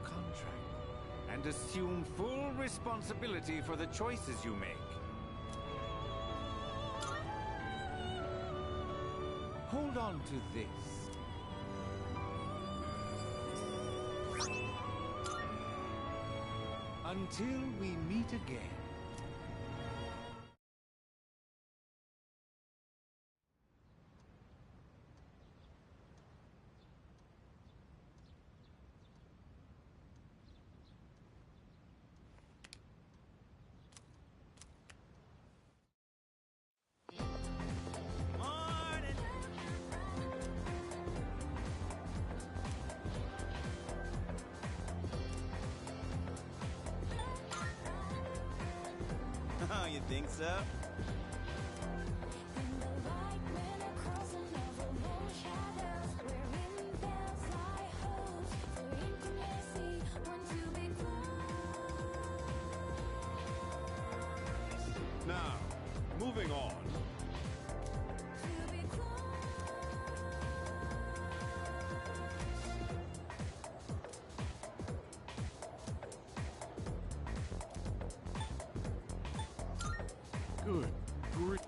contract and assume full responsibility for the choices you make. Hold on to this. Until we meet again. Oh, you think so? Now, moving on. Good grief.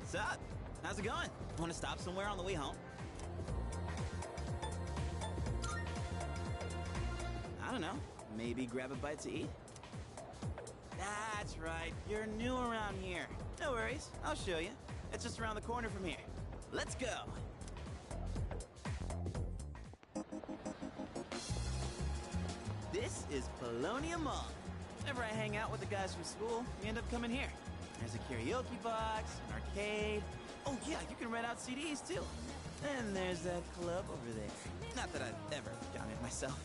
What's up? How's it going? Want to stop somewhere on the way home? I don't know. Maybe grab a bite to eat? That's right. You're new around here. No worries. I'll show you. It's just around the corner from here. Let's go. This is Paulownia Mall. Whenever I hang out with the guys from school, we end up coming here. There's a karaoke box, an arcade. Oh yeah, you can rent out CDs too. And there's that club over there. Not that I've ever done it myself.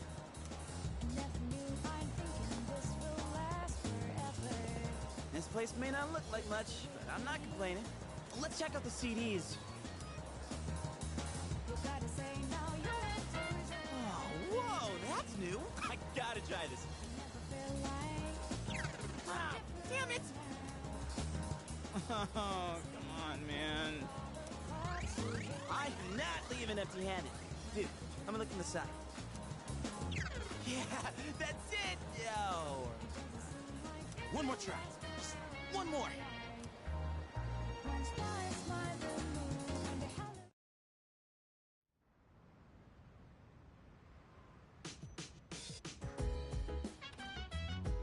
This place may not look like much, but I'm not complaining. Let's check out the CDs. Oh, whoa, that's new. I gotta try this. Ah, damn it! Oh, come on, man. I am not leaving empty-handed. Dude, I'm gonna look on the side. Yeah, that's it! Yo! One more try. Just one more.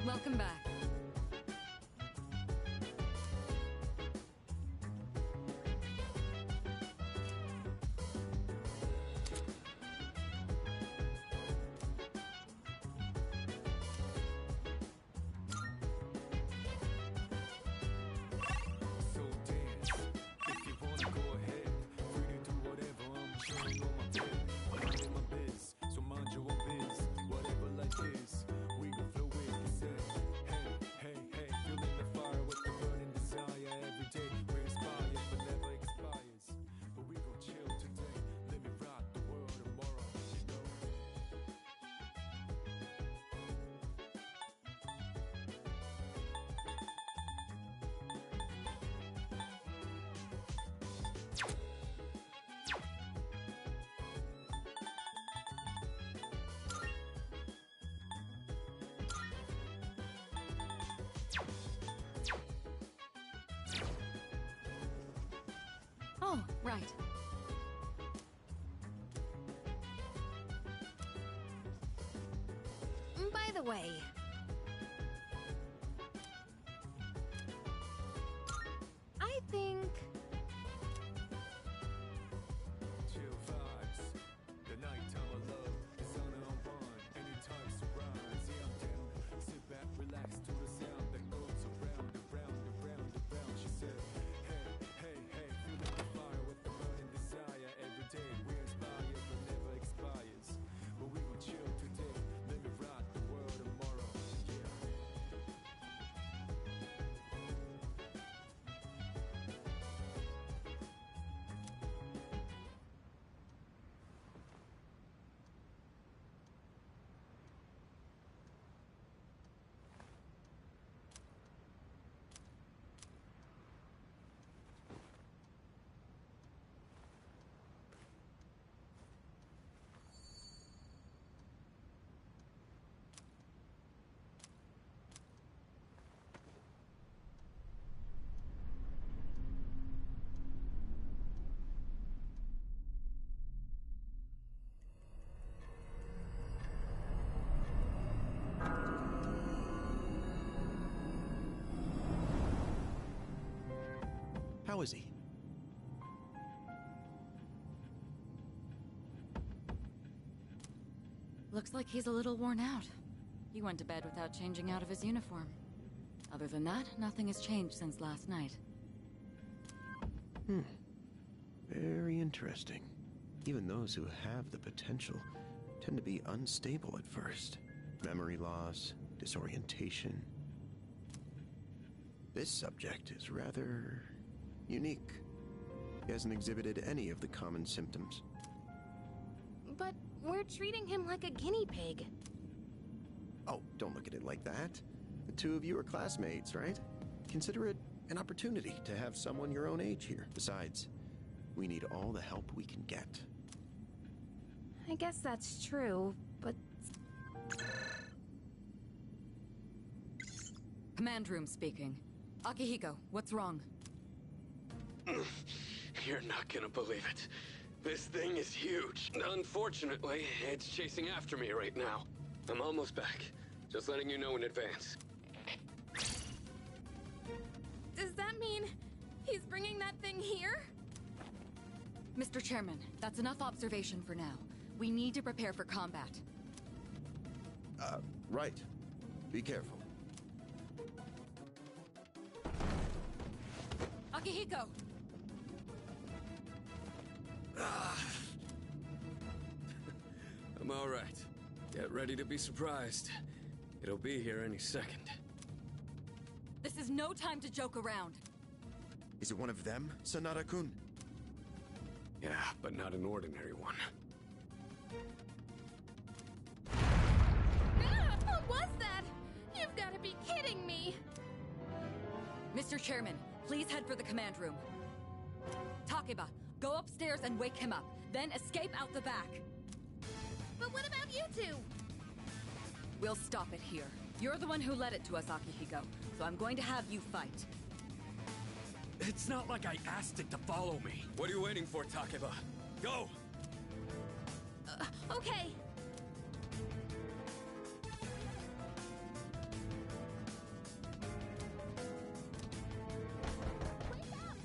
Welcome back. So dance. If you wanna go ahead, free to do whatever. I'm chilling on my bed. Minding my biz, so mind your own biz. Whatever life is, we gon' flow with it. Say, hey, hey, hey, feeling the fire with the burning desire. Every day we inspire, but never expires. But we gon' chill today. Let me rock the world tomorrow. You know. Oh, right. By the way, I think Chill vibes. The nighttime of love is on How is he? Looks like he's a little worn out. He went to bed without changing out of his uniform. Other than that, nothing has changed since last night. Very interesting. Even those who have the potential tend to be unstable at first. Memory loss, disorientation. This subject is rather unique. He hasn't exhibited any of the common symptoms. But we're treating him like a guinea pig. Oh, don't look at it like that. The two of you are classmates, right? Consider it an opportunity to have someone your own age here. Besides, we need all the help we can get. I guess that's true, but Command room speaking. Akihiko, what's wrong? You're not gonna believe it. This thing is huge. Unfortunately, it's chasing after me right now. I'm almost back. Just letting you know in advance. does that mean he's bringing that thing here? Mr. Chairman, that's enough observation for now. We need to prepare for combat. Right. Be careful. Akihiko! I'm all right. Get ready to be surprised. It'll be here any second. This is no time to joke around. Is it one of them, Sanada-kun? Yeah, but not an ordinary one. What was that? You've got to be kidding me! Mr. Chairman, please head for the command room. Takeba, go upstairs and wake him up, then escape out the back. But what about you two? We'll stop it here. You're the one who led it to us, Akihiko, so I'm going to have you fight. It's not like I asked it to follow me. What are you waiting for, Takeba? Go! Okay. Wake up!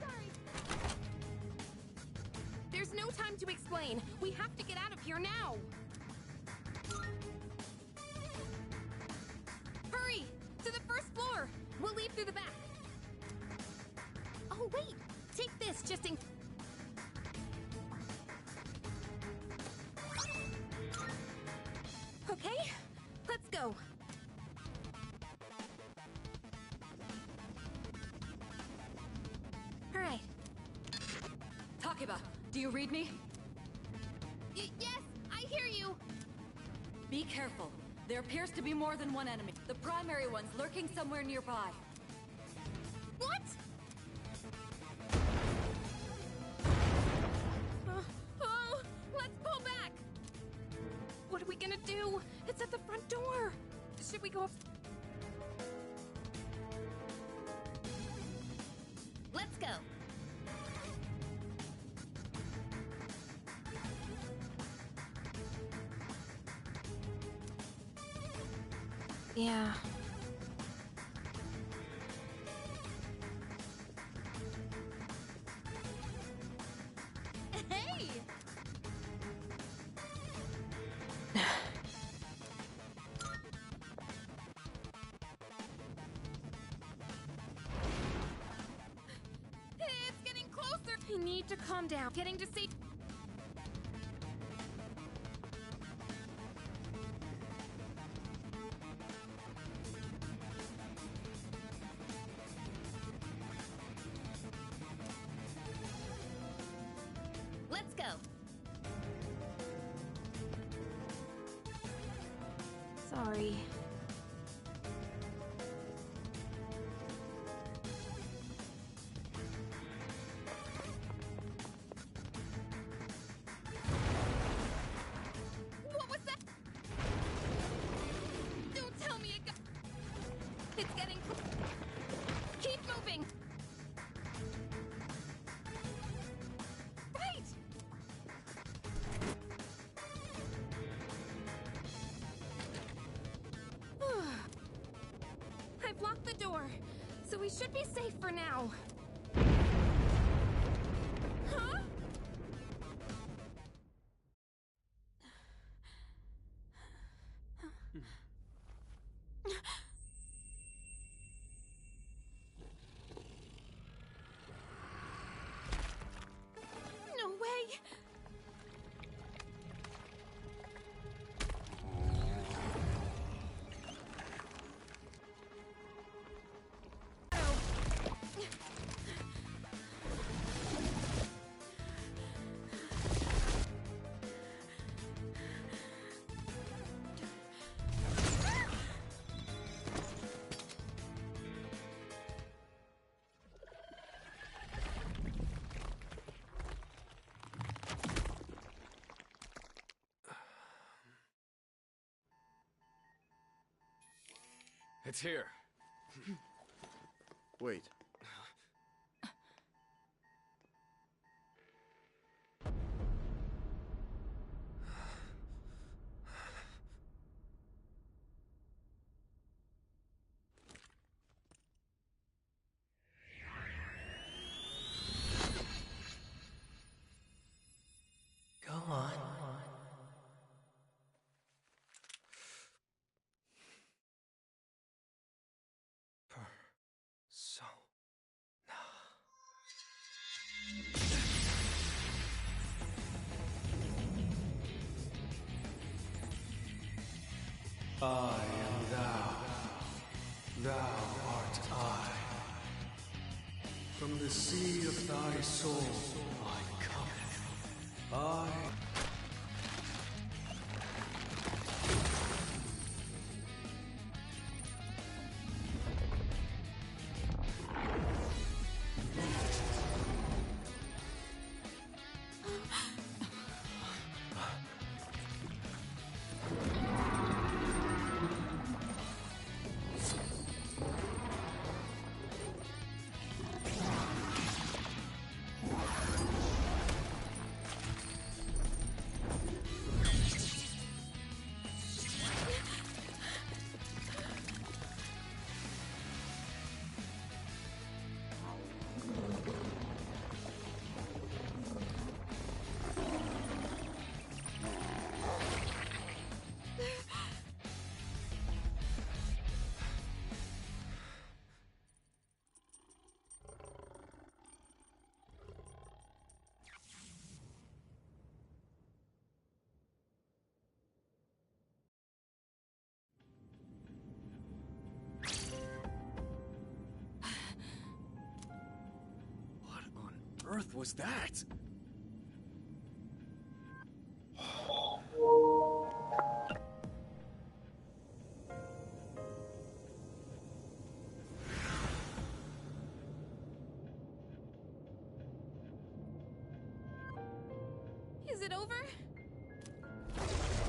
Sorry. There's no time to explain. We have to get out of here now. Hurry! To the first floor! We'll leave through the back. Oh, wait! Take this just in... Okay, let's go. All right. Takeba, do you read me? Yes, I hear you. Be careful. There appears to be more than one enemy. The primary one's lurking somewhere nearby. What? Oh, let's pull back. What are we gonna do? It's at the front door. Should we go up? Let's go. Yeah. Hey! It's getting closer. I need to calm down. Getting to see. Let's go. Sorry. What was that? Don't tell me it got... It's getting... Keep moving. Right. I've locked the door, So we should be safe for now. Huh? No way! It's here. Wait. Go on. So. I am thou. Thou art I. From the sea of thy soul I come. I. What on earth was that? Is it over?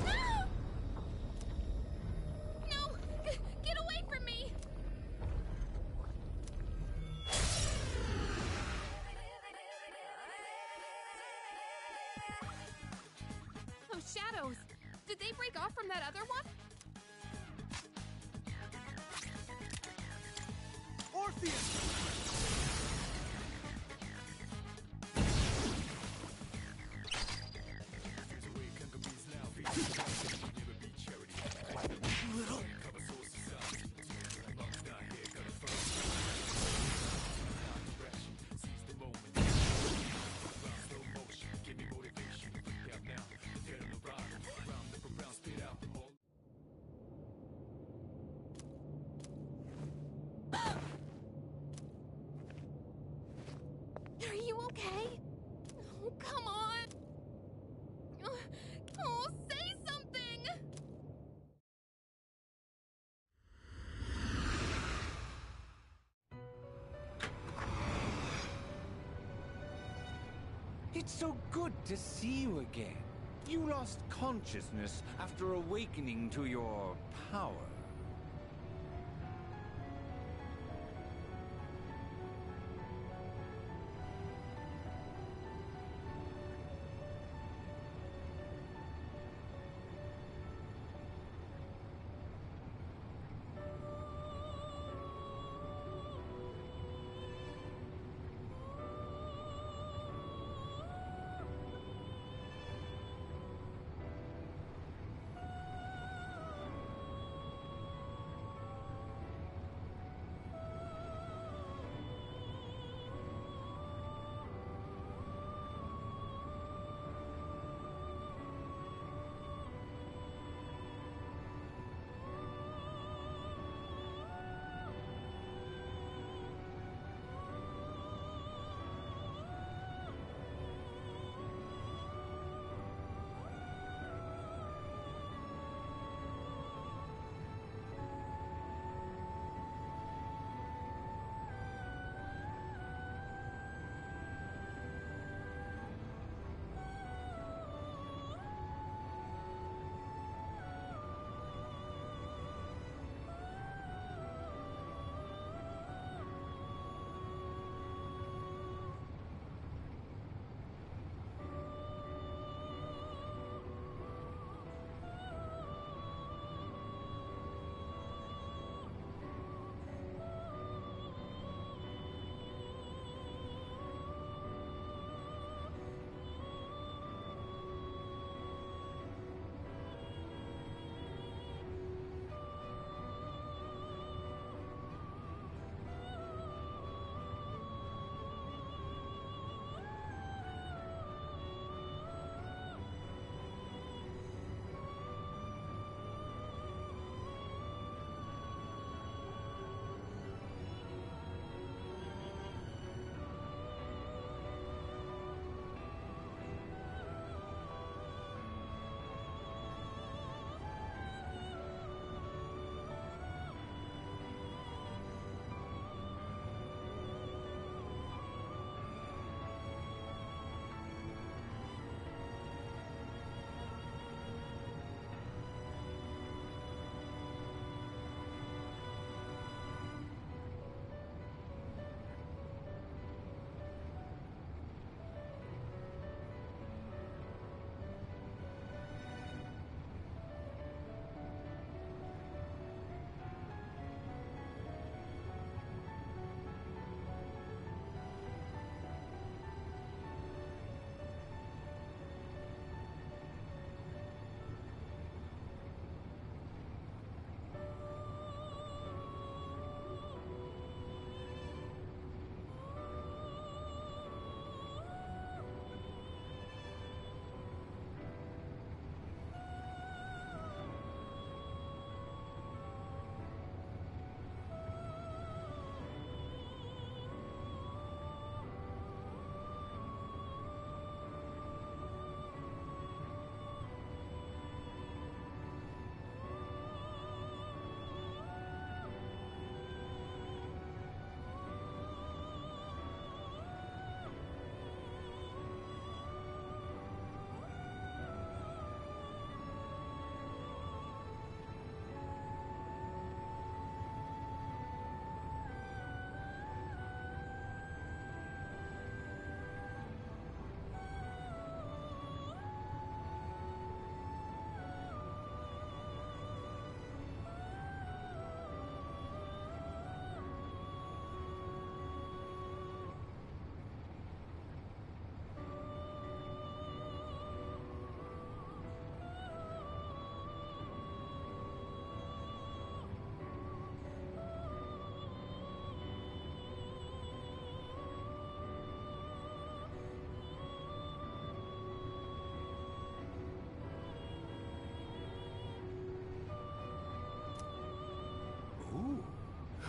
No! No! Get away from me! Those shadows! Did they break off from that other one? Are you okay? Oh, come on! Oh, say something! It's so good to see you again. You lost consciousness after awakening to your power.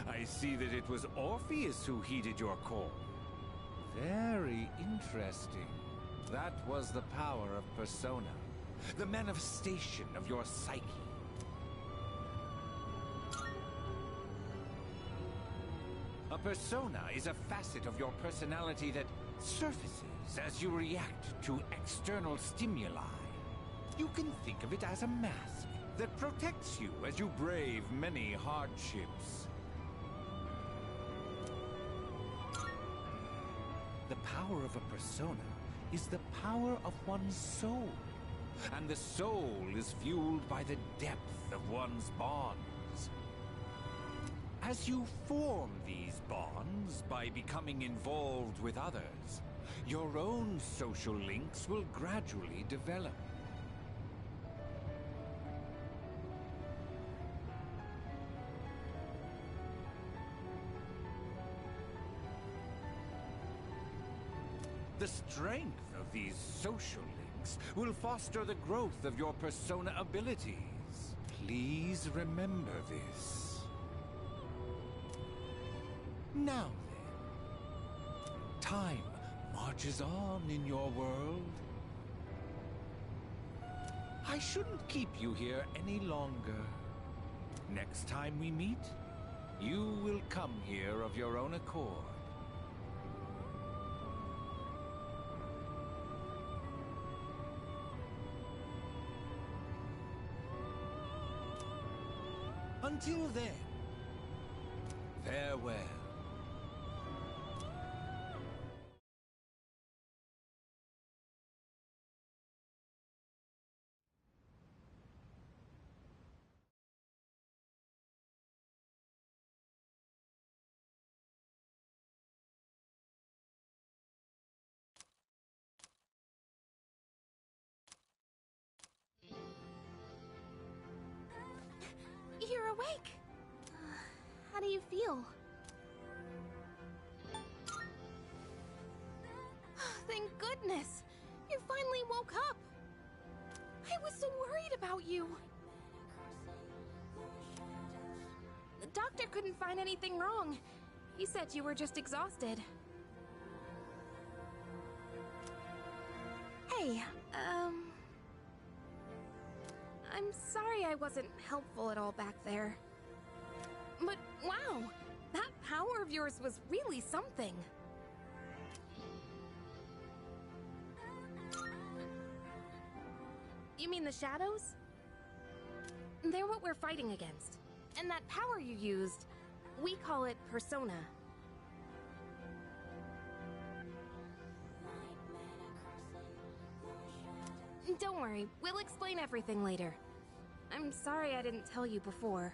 I see that it was Orpheus who heeded your call. Very interesting. That was the power of persona, the manifestation of your psyche. A persona is a facet of your personality that surfaces as you react to external stimuli. You can think of it as a mask that protects you as you brave many hardships. The power of a persona is the power of one's soul, and the soul is fueled by the depth of one's bonds. As you form these bonds by becoming involved with others, your own social links will gradually develop. The strength of these social links will foster the growth of your persona abilities. Please remember this. Now then, time marches on in your world. I shouldn't keep you here any longer. Next time we meet, you will come here of your own accord. Until then, farewell. You're awake! How do you feel? Thank goodness! You finally woke up! I was so worried about you! The doctor couldn't find anything wrong. He said you were just exhausted. Hey, I'm sorry I wasn't helpful at all back there. But wow, that power of yours was really something. You mean the shadows? They're what we're fighting against. And that power you used, we call it persona. Don't worry, we'll explain everything later. I'm sorry I didn't tell you before.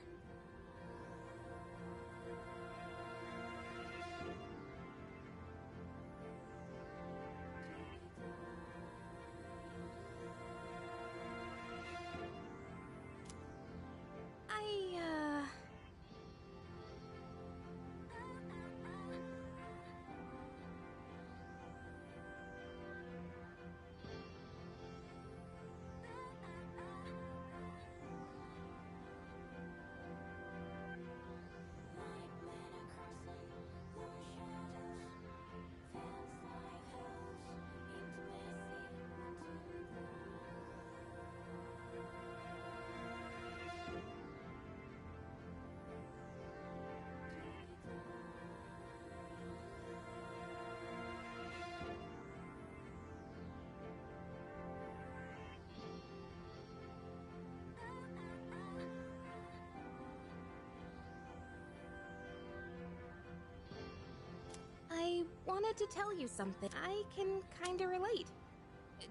I wanted to tell you something. I can kinda relate.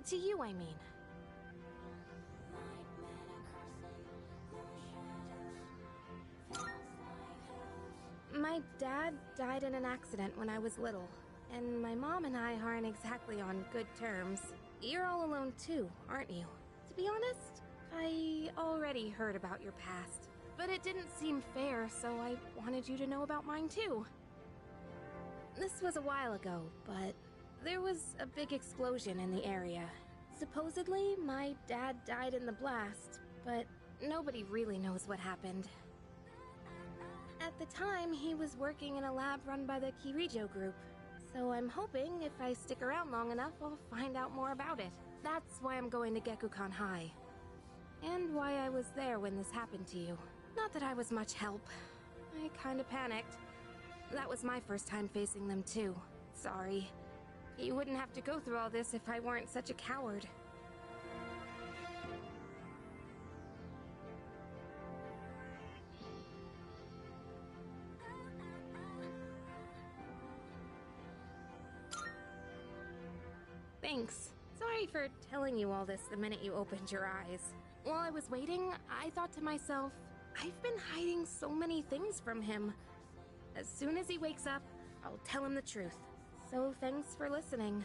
To you, I mean. My dad died in an accident when I was little, and my mom and I aren't exactly on good terms. You're all alone too, aren't you? To be honest, I already heard about your past, but it didn't seem fair, so I wanted you to know about mine too. This was a while ago, but there was a big explosion in the area. Supposedly, my dad died in the blast, but nobody really knows what happened. At the time, he was working in a lab run by the Kirijo group. So I'm hoping if I stick around long enough, I'll find out more about it. That's why I'm going to Gekukan High. And why I was there when this happened to you. Not that I was much help. I kinda panicked. That was my first time facing them too. Sorry. You wouldn't have to go through all this if I weren't such a coward. Thanks. Sorry for telling you all this the minute you opened your eyes. While I was waiting, I thought to myself, I've been hiding so many things from him. As soon as he wakes up, I'll tell him the truth. So thanks for listening.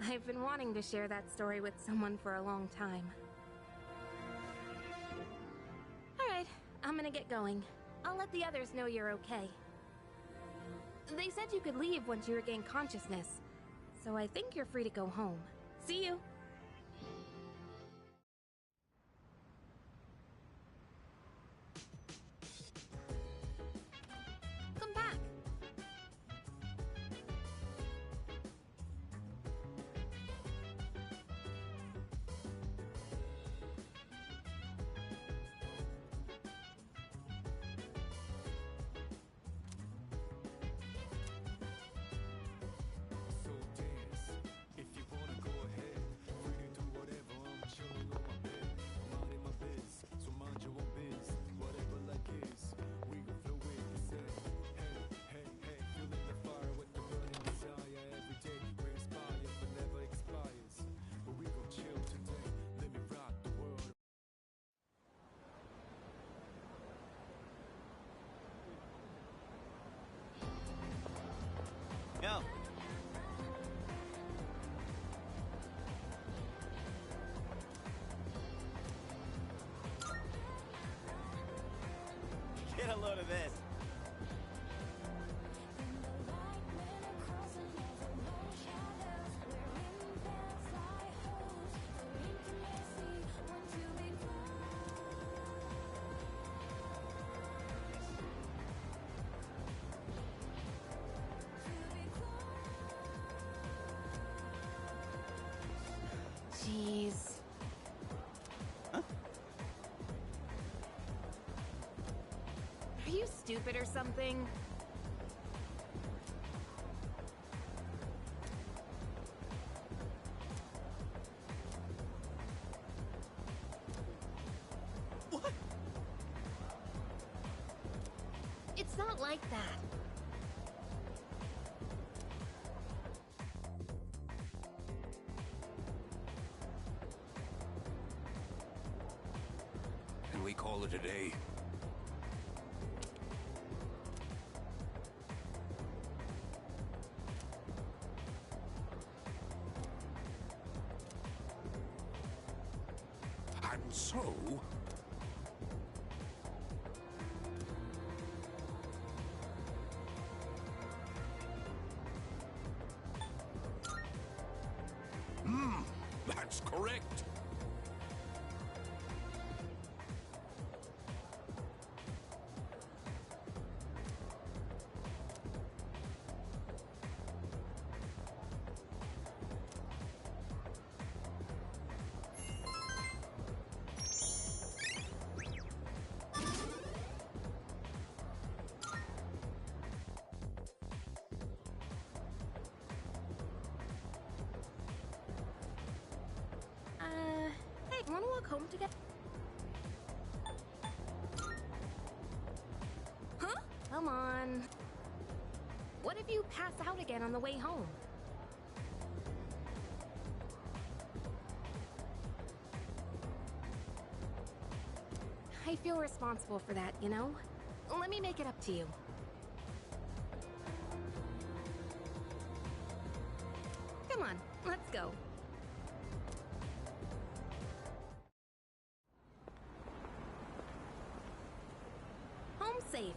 I've been wanting to share that story with someone for a long time. Alright, I'm gonna get going. I'll let the others know you're okay. They said you could leave once you regain consciousness, so I think you're free to go home. See you! Come back! So dance. If you wanna go ahead, free to do whatever. I'm chilling on my bed. I'm minding my biz, so mind your own biz. Whatever like is, we gon' flow with the set. Hey, hey, hey, feeling the fire with the burning desire. Every day we inspire, but never expires. But we gon' chill today. Let me rock the world. Yo. Get a load of this. Jeez. Are you stupid or something? What? It's not like that. Can we call it a day? And so... That's correct. Hey, wanna walk home together? Huh? Come on. What if you pass out again on the way home? I feel responsible for that, you know? Let me make it up to you. Come on, let's go. Home safe.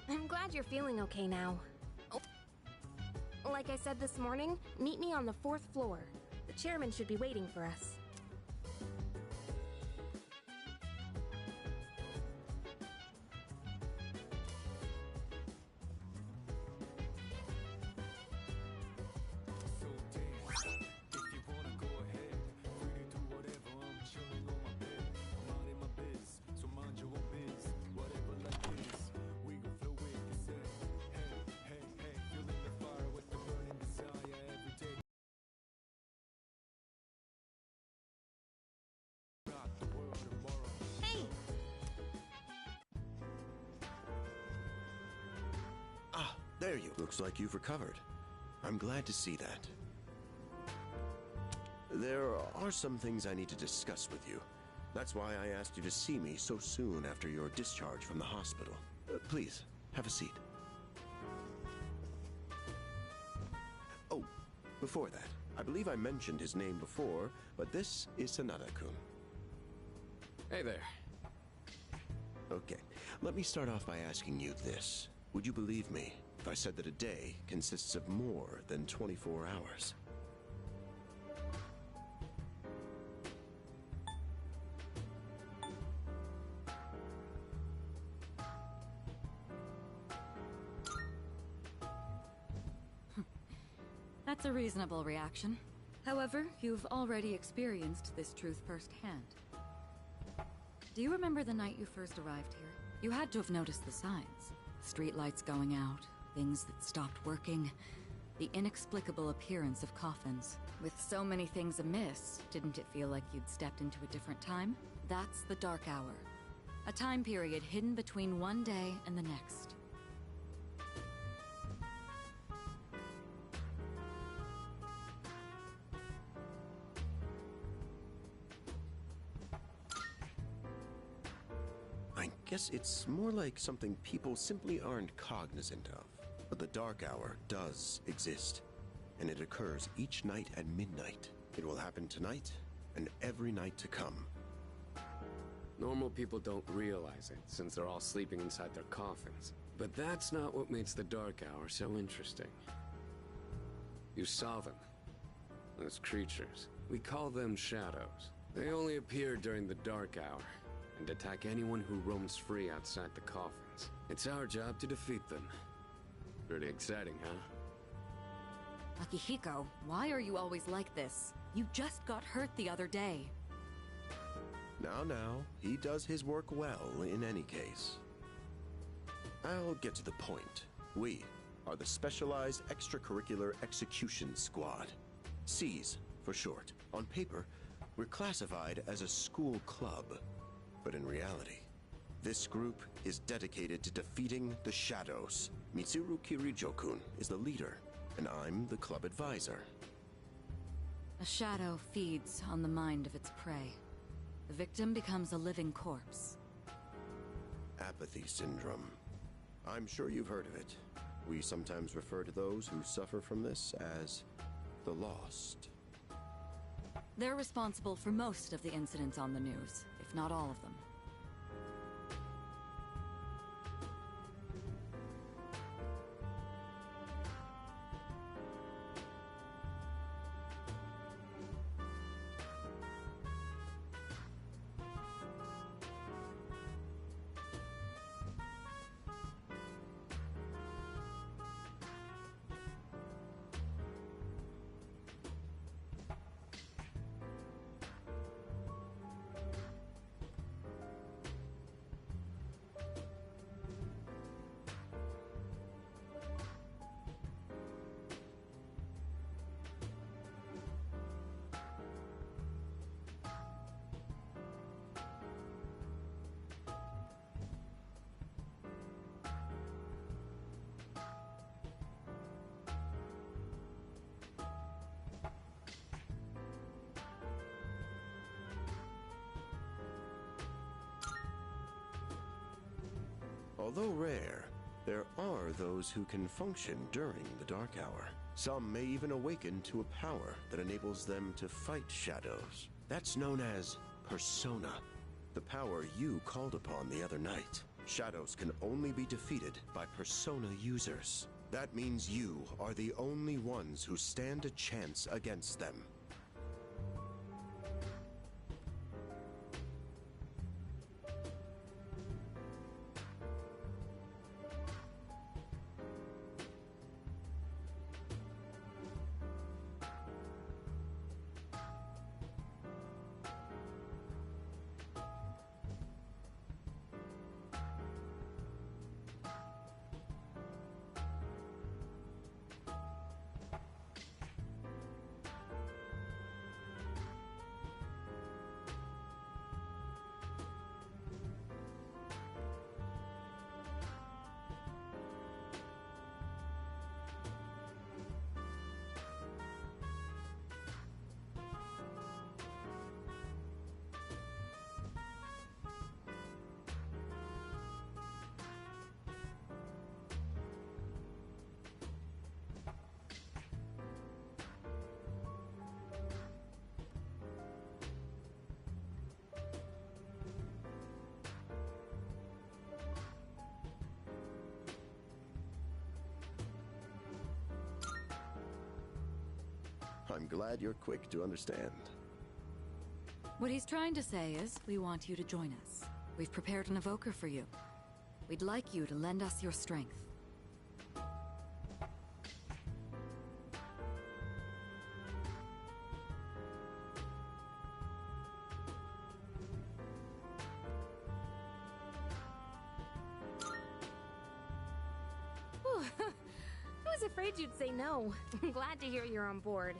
I'm glad you're feeling okay now. Oh, Like I said this morning, meet me on the 4th floor. The chairman should be waiting for us. So damn, if you wanna go ahead, free to do whatever. I'm chilling on my bed, I'm out in my biz, so mind your own biz. Whatever like this, we gon' flow with this. Hey, hey, hey, feeling the fire with the burning desire every day. Rock the world tomorrow. Hey! Ah, there you. Looks like you've recovered. I'm glad to see that. There are some things I need to discuss with you. That's why I asked you to see me so soon after your discharge from the hospital. Please, have a seat. Oh, before that, I believe I mentioned his name before, but this is Sanada-kun. Hey there. Okay, let me start off by asking you this. Would you believe me if I said that a day consists of more than 24 hours? That's a reasonable reaction. However, you've already experienced this truth firsthand. Do you remember the night you first arrived here? You had to have noticed the signs. Streetlights going out, things that stopped working, the inexplicable appearance of coffins. With so many things amiss, didn't it feel like you'd stepped into a different time? That's the Dark Hour. A time period hidden between one day and the next. I guess it's more like something people simply aren't cognizant of. But the Dark Hour does exist, and it occurs each night at midnight. It will happen tonight, and every night to come. Normal people don't realize it, since they're all sleeping inside their coffins. But that's not what makes the Dark Hour so interesting. You saw them. Those creatures. We call them shadows. They only appear during the Dark Hour, and attack anyone who roams free outside the coffins. It's our job to defeat them. Pretty exciting, huh? Akihiko, why are you always like this? You just got hurt the other day. Now, he does his work well in any case. I'll get to the point. We are the Specialized Extracurricular Execution Squad. SEAS, for short. On paper, we're classified as a school club. But in reality, this group is dedicated to defeating the Shadows. Mitsuru Kirijo-kun is the leader, and I'm the club advisor. A shadow feeds on the mind of its prey. The victim becomes a living corpse. Apathy syndrome. I'm sure you've heard of it. We sometimes refer to those who suffer from this as the Lost. They're responsible for most of the incidents on the news, if not all of them. Although rare, there are those who can function during the Dark Hour. Some may even awaken to a power that enables them to fight shadows. That's known as Persona, the power you called upon the other night. Shadows can only be defeated by Persona users. That means you are the only ones who stand a chance against them. I'm glad you're quick to understand. What he's trying to say is, we want you to join us. We've prepared an evoker for you. We'd like you to lend us your strength. Whew. I was afraid you'd say no. I'm glad to hear you're on board.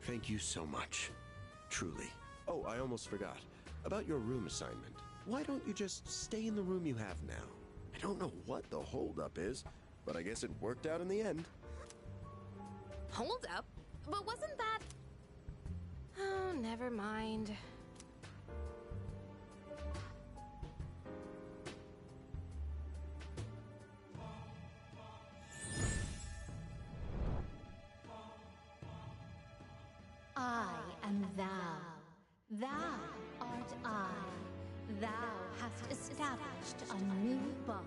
Thank you so much. Truly. Oh, I almost forgot. About your room assignment. Why don't you just stay in the room you have now? I don't know what the holdup is, but I guess it worked out in the end. Hold up? But wasn't that... Oh, never mind. I am thou. Thou art I. Thou hast established a new bond.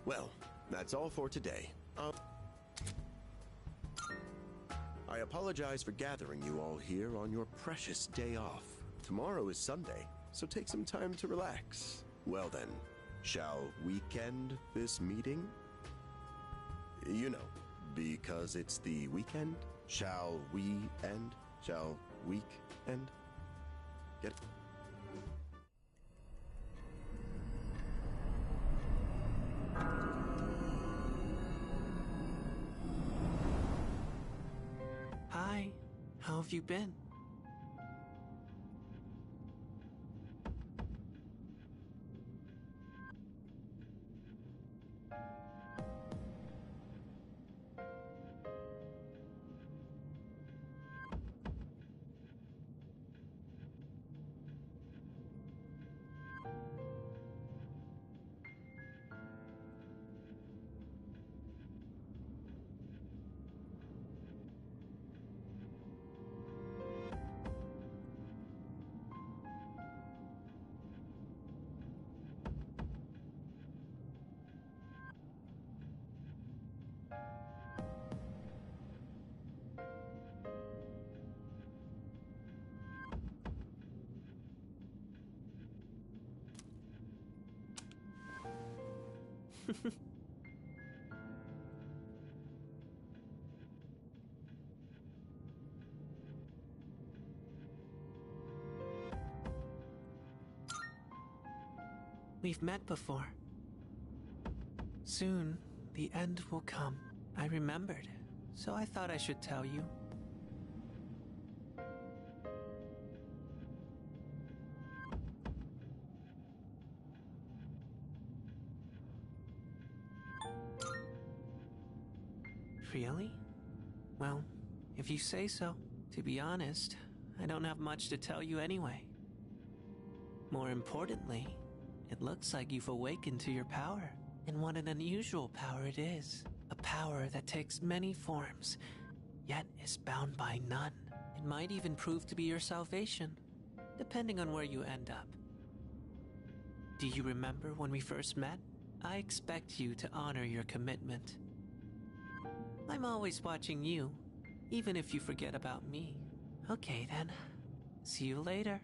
Well, that's all for today. I apologize for gathering you all here on your precious day off. Tomorrow is Sunday, so take some time to relax. Well then, shall weekend this meeting? You know, because it's the weekend. Shall we end? Shall week end? Get it? Hi, how have you been? We've met before. Soon, the end will come. I remembered, so I thought I should tell you. Really? Well, if you say so. To be honest, I don't have much to tell you anyway. More importantly, it looks like you've awakened to your power. And what an unusual power it is. A power that takes many forms, yet is bound by none. It might even prove to be your salvation, depending on where you end up. Do you remember when we first met? I expect you to honor your commitment. I'm always watching you, even if you forget about me. Okay then. See you later.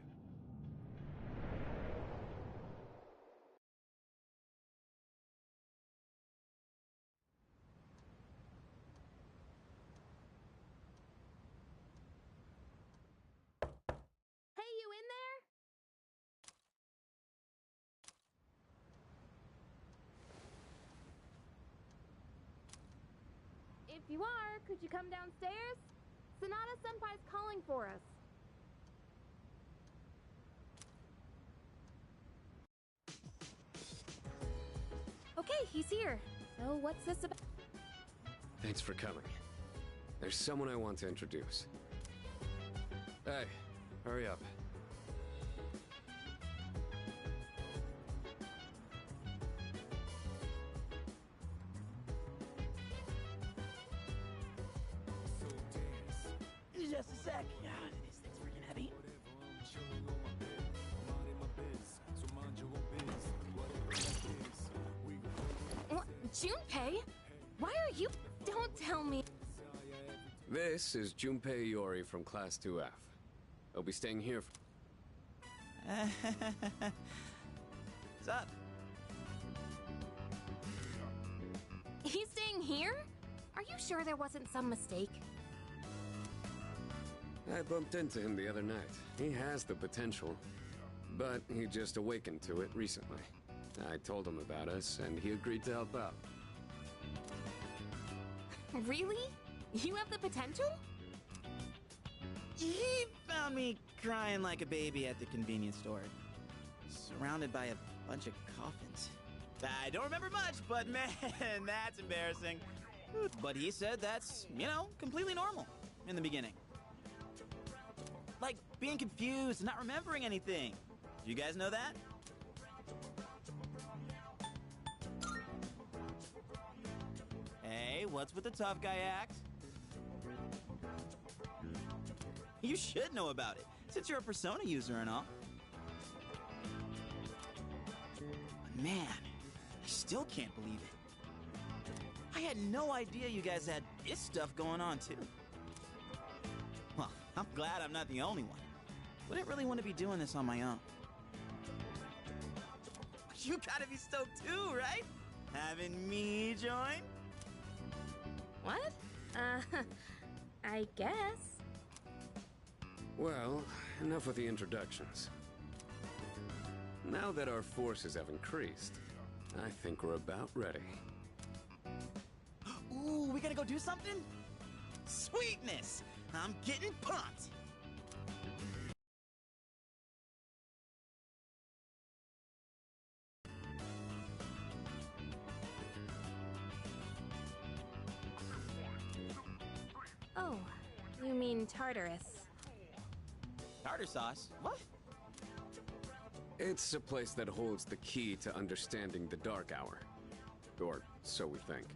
Hey, you in there? If you are, could you come downstairs? Sonata Senpai's calling for us. Okay, he's here. So what's this about? Thanks for coming. There's someone I want to introduce. Hey, hurry up. Just a sec. Yeah, this thing's freaking heavy. What? Junpei? Why are you... Don't tell me. This is Junpei Iori from Class 2F. He'll be staying here What's up? He's staying here? Are you sure there wasn't some mistake? I bumped into him the other night. He has the potential, but he just awakened to it recently. I told him about us, and he agreed to help out. Really? You have the potential? He found me crying like a baby at the convenience store, surrounded by a bunch of coffins. I don't remember much, but man, that's embarrassing. But he said that's, completely normal in the beginning. Like being confused and not remembering anything. Do you guys know that? Hey, what's with the tough guy act? You should know about it, since you're a Persona user and all. Man, I still can't believe it. I had no idea you guys had this stuff going on, too. Well, I'm glad I'm not the only one. Wouldn't really want to be doing this on my own. You gotta be stoked too, right? Having me join? What? I guess. Well, enough with the introductions. Now that our forces have increased, I think we're about ready. Ooh, we gotta go do something? Sweetness! I'm getting pumped! Oh, you mean Tartarus. Tartar sauce? What? It's a place that holds the key to understanding the Dark Hour. Or so we think.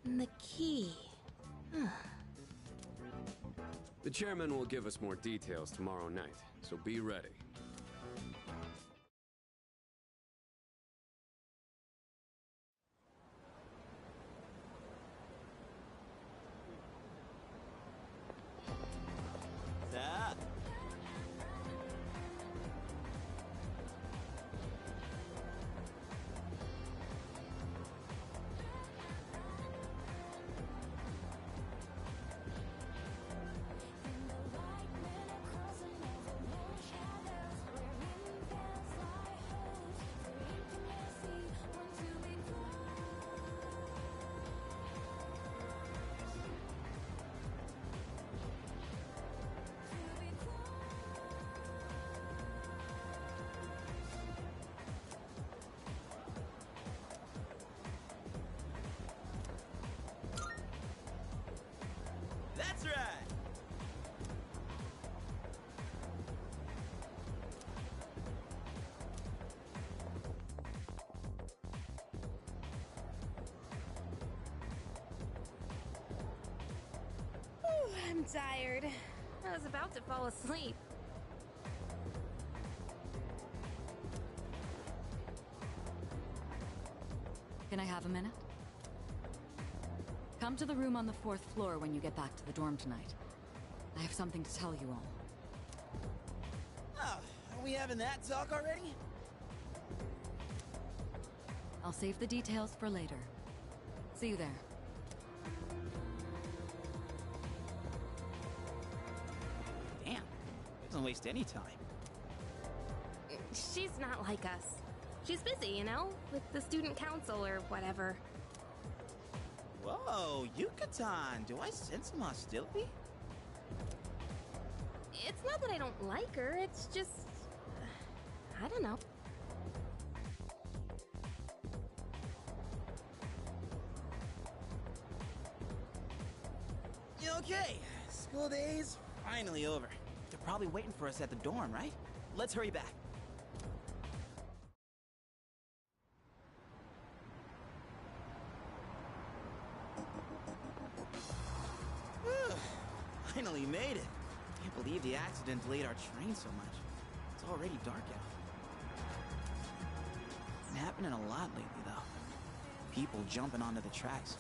The key. The chairman will give us more details tomorrow night, so be ready. What's up? I'm tired. I was about to fall asleep. Can I have a minute? Come to the room on the 4th floor when you get back to the dorm tonight. I have something to tell you all. Oh, are we having that talk already? I'll save the details for later. See you there. Damn, doesn't waste any time. She's not like us. She's busy, you know, with the student council or whatever. Whoa, Yucatan, do I sense some hostility? It's not that I don't like her, it's just... I don't know. Okay, school day's finally over. They're probably waiting for us at the dorm, right? Let's hurry back. Finally made it. Can't believe the accident delayed our train so much. It's already dark out. Been happening a lot lately, though. People jumping onto the tracks.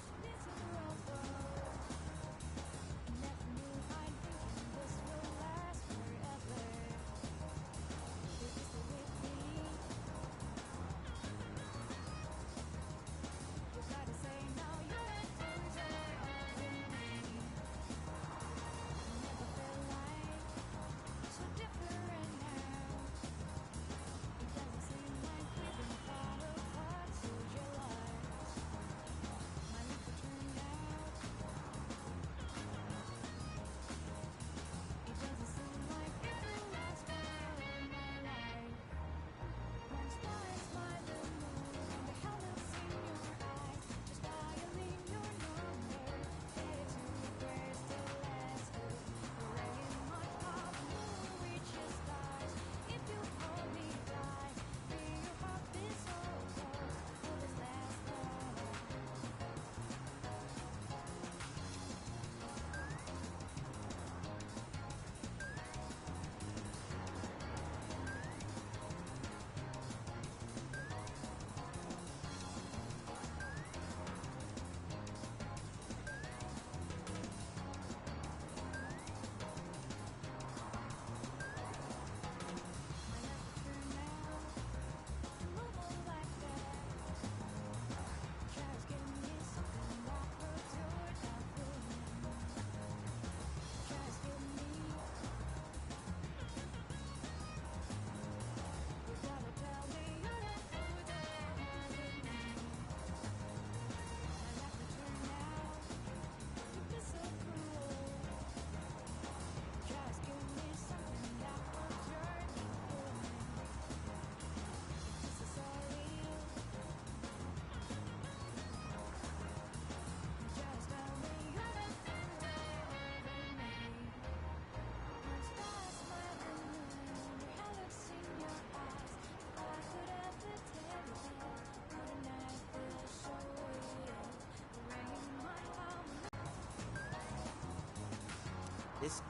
This...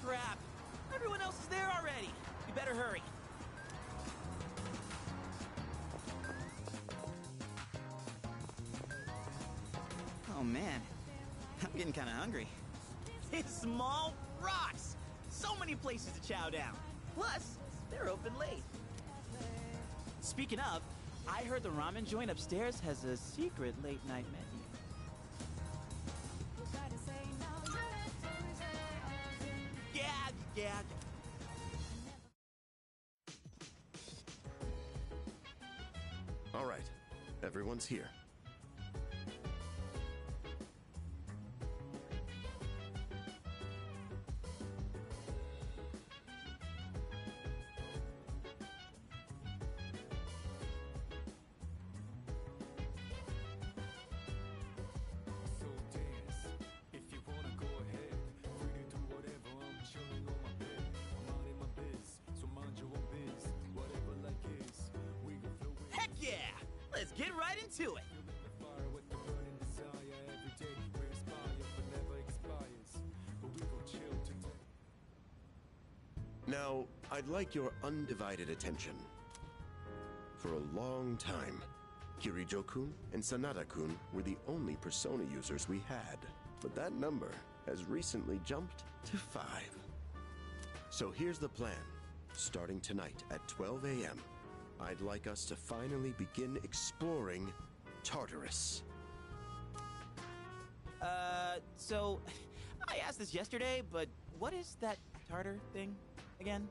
Crap! Everyone else is there already! We better hurry. Oh man, I'm getting kinda hungry. This small rocks! So many places to chow down. Plus, they're open late. Speaking of, I heard the ramen joint upstairs has a secret late-night menu. Gag. All right, everyone's here. So dance, if you wanna go ahead. Free to do whatever, I'm chilling on my bed. I'm minding my biz, so mind your own biz. Whatever like is, we gon' flow with. Heck yeah! Let's get right into it! Feeling the fire with the burning Now, I'd like your undivided attention. For a long time, Kirijo-kun and Sanada-kun were the only Persona users we had. But that number has recently jumped to 5. So here's the plan. Starting tonight at 12 a.m., I'd like us to finally begin exploring Tartarus. So I asked this yesterday, but what is that Tartar thing again?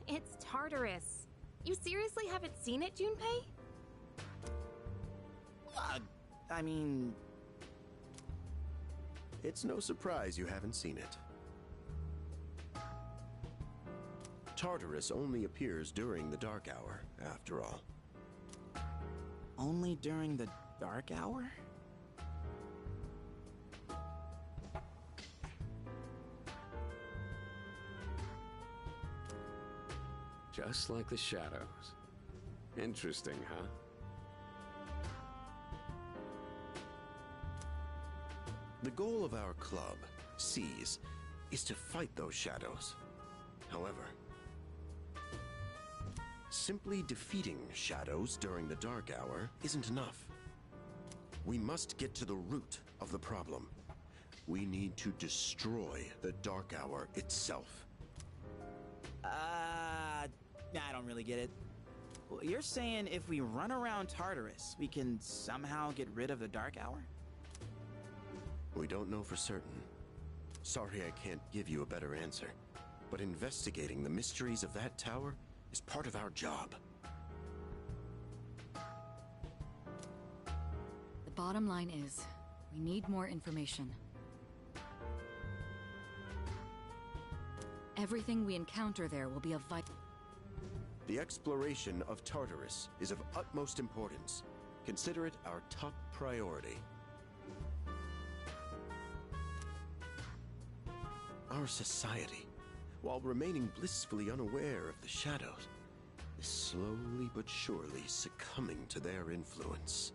It's Tartarus. You seriously haven't seen it, Junpei? I mean... It's no surprise you haven't seen it. Tartarus only appears during the dark hour, after all. Only during the dark hour? Just like the shadows. Interesting, huh? The goal of our club, Seize, is to fight those shadows. However, simply defeating shadows during the dark hour isn't enough. We must get to the root of the problem. We need to destroy the dark hour itself. I don't really get it. Well, you're saying if we run around Tartarus, we can somehow get rid of the dark hour? We don't know for certain. Sorry I can't give you a better answer, but investigating the mysteries of that tower is part of our job. The bottom line is, we need more information. Everything we encounter there will be of vital... The exploration of Tartarus is of utmost importance. Consider it our top priority. Our society, while remaining blissfully unaware of the shadows, is slowly but surely succumbing to their influence.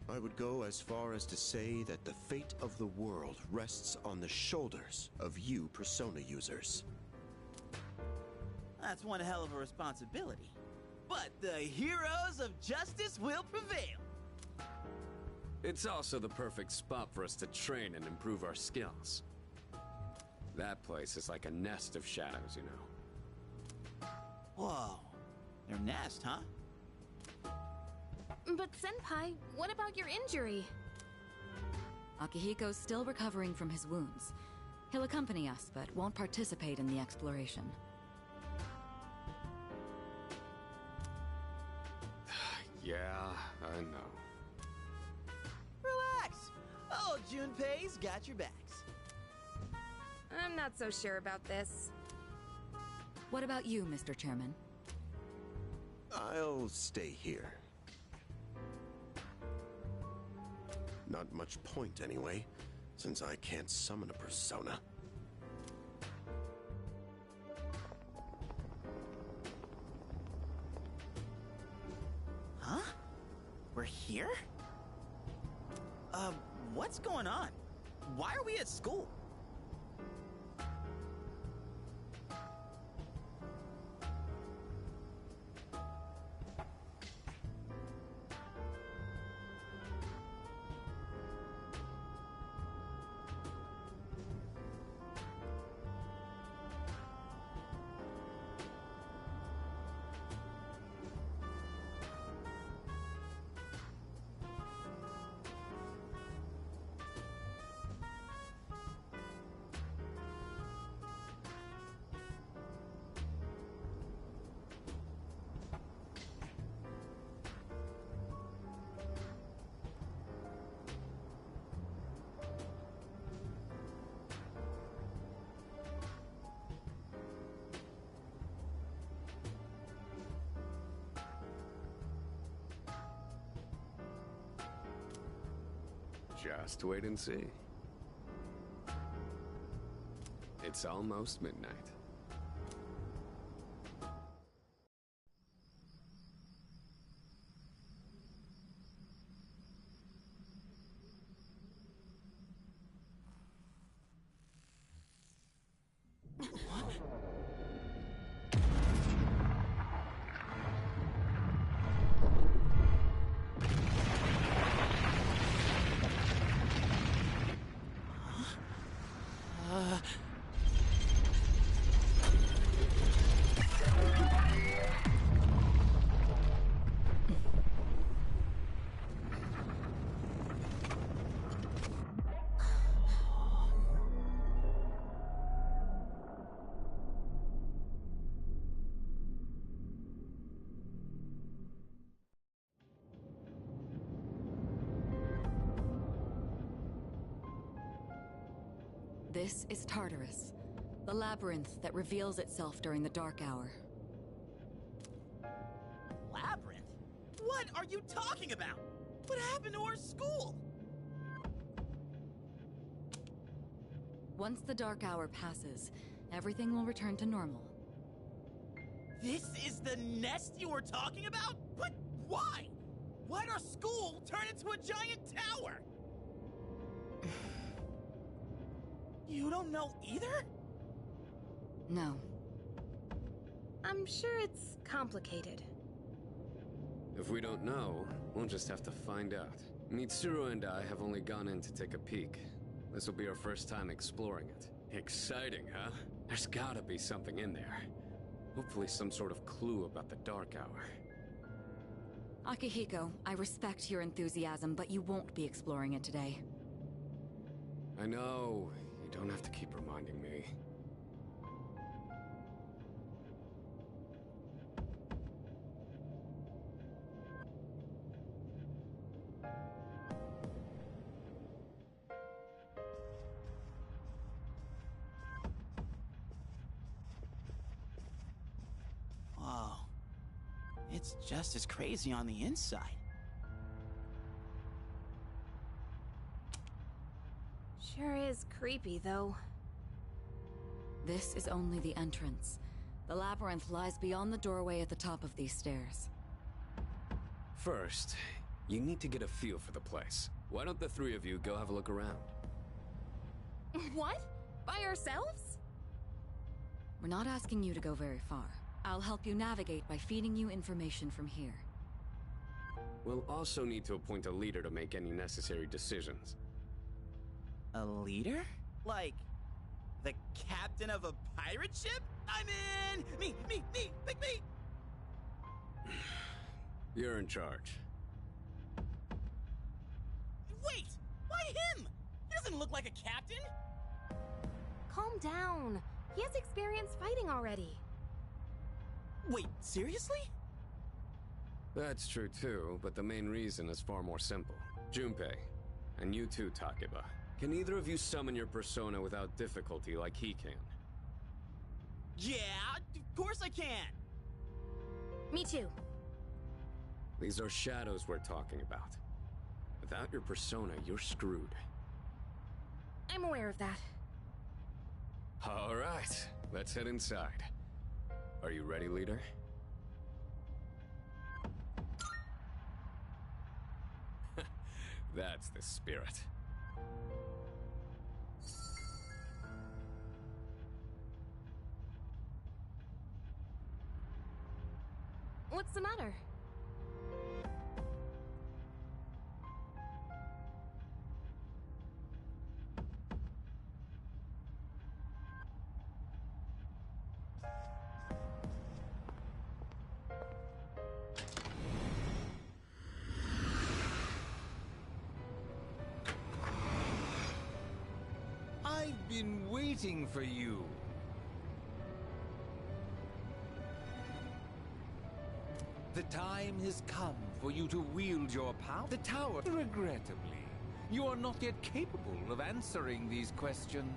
I would go as far as to say that the fate of the world rests on the shoulders of you Persona users. That's one hell of a responsibility. But the heroes of justice will prevail. It's also the perfect spot for us to train and improve our skills. That place is like a nest of shadows, you know. Whoa. Their nest, huh? But Senpai, what about your injury? Akihiko's still recovering from his wounds. He'll accompany us, but won't participate in the exploration. Yeah, I know. Relax. Oh, Junpei's got your backs. I'm not so sure about this. What about you, Mr. Chairman? I'll stay here. Not much point anyway, since I can't summon a persona. Huh? We're here? What's going on? Why are we at school? Just wait and see. It's almost midnight. This is Tartarus, the labyrinth that reveals itself during the Dark Hour. Labyrinth? What are you talking about? What happened to our school? Once the Dark Hour passes, everything will return to normal. This is the nest you were talking about? But why? Why'd our school turn into a giant tower? You don't know either? No. I'm sure it's complicated. If we don't know, we'll just have to find out. Mitsuru and I have only gone in to take a peek. This will be our first time exploring it. Exciting, huh? There's gotta be something in there. Hopefully some sort of clue about the Dark Hour. Akihiko, I respect your enthusiasm, but you won't be exploring it today. I know. You don't have to keep reminding me. Whoa. It's just as crazy on the inside. Sure is creepy, though. This is only the entrance. The labyrinth lies beyond the doorway at the top of these stairs. First, you need to get a feel for the place. Why don't the three of you go have a look around? What? By ourselves? We're not asking you to go very far. I'll help you navigate by feeding you information from here. We'll also need to appoint a leader to make any necessary decisions. A leader? Like, the captain of a pirate ship? I'm in! Me! Pick me! You're in charge. Wait! Why him? He doesn't look like a captain! Calm down. He has experience fighting already. Wait, seriously? That's true too, but the main reason is far more simple. Junpei, and you too, Takeba. Can either of you summon your persona without difficulty like he can? Yeah, of course I can! Me too. These are shadows we're talking about. Without your persona, you're screwed. I'm aware of that. All right, let's head inside. Are you ready, leader? That's the spirit. What's the matter? I've been waiting for you. The time has come for you to wield your power. The tower, regrettably, you are not yet capable of answering these questions.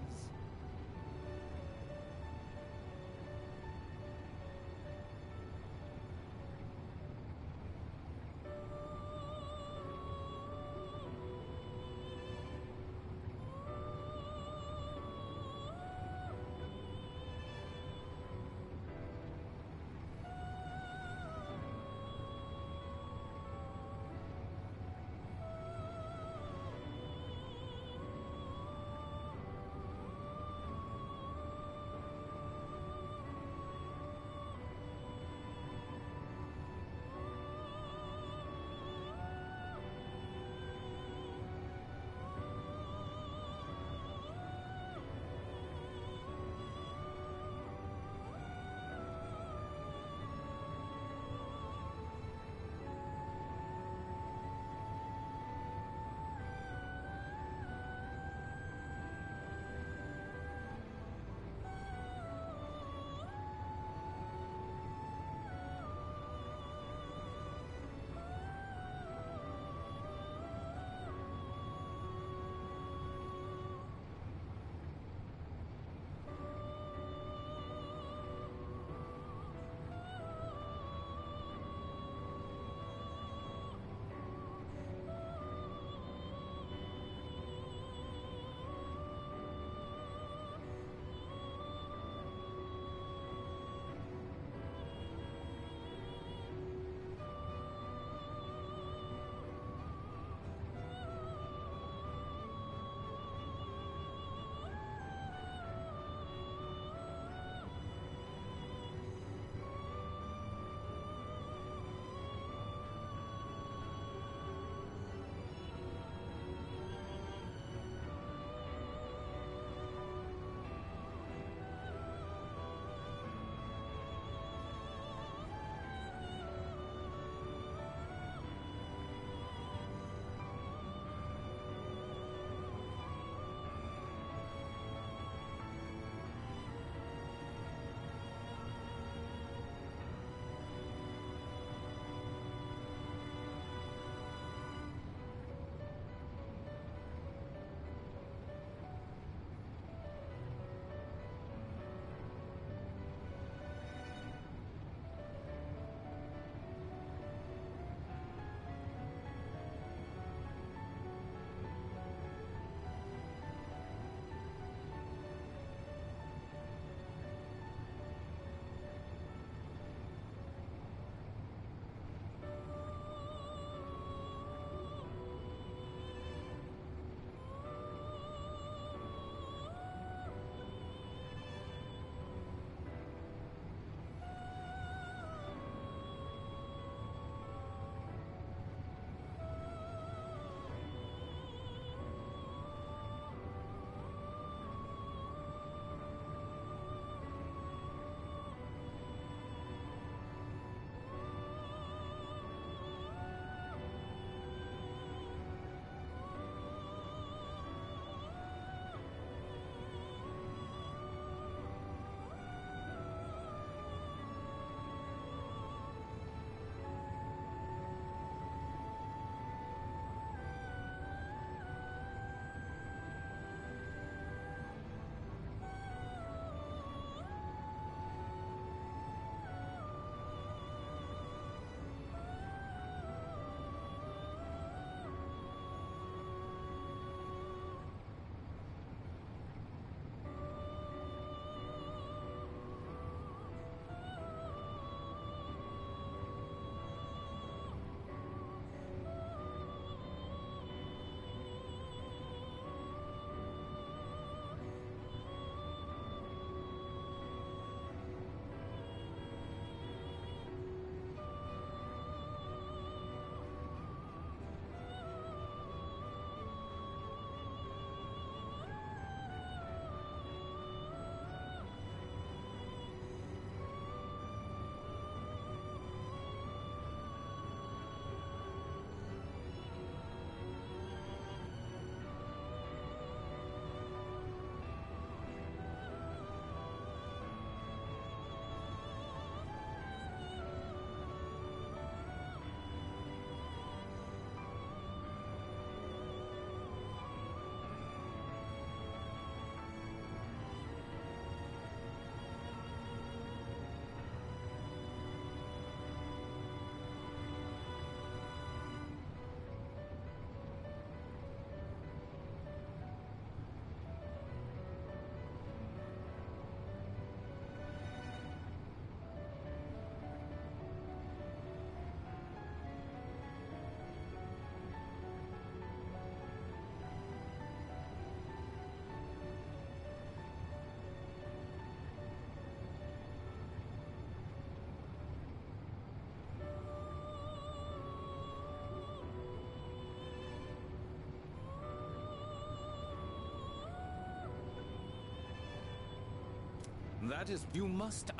That is, you must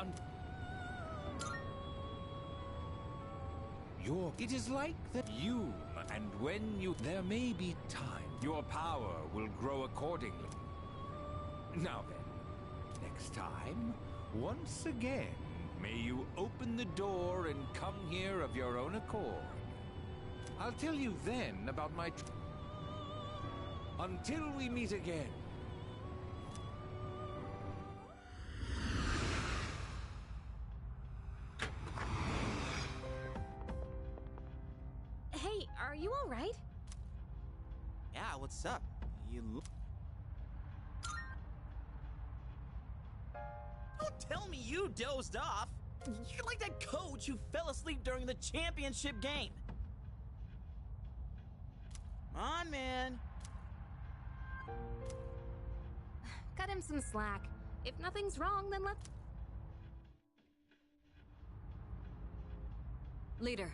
it is like that you, and when you, there may be time, your power will grow accordingly. Now then, next time, once again, may you open the door and come here of your own accord. I'll tell you then about my until we meet again. Hey, are you alright? Yeah, what's up? You look... Don't tell me you dozed off! You're like that coach who fell asleep during the championship game! Come on, man! Cut him some slack. If nothing's wrong, then let's... Leader,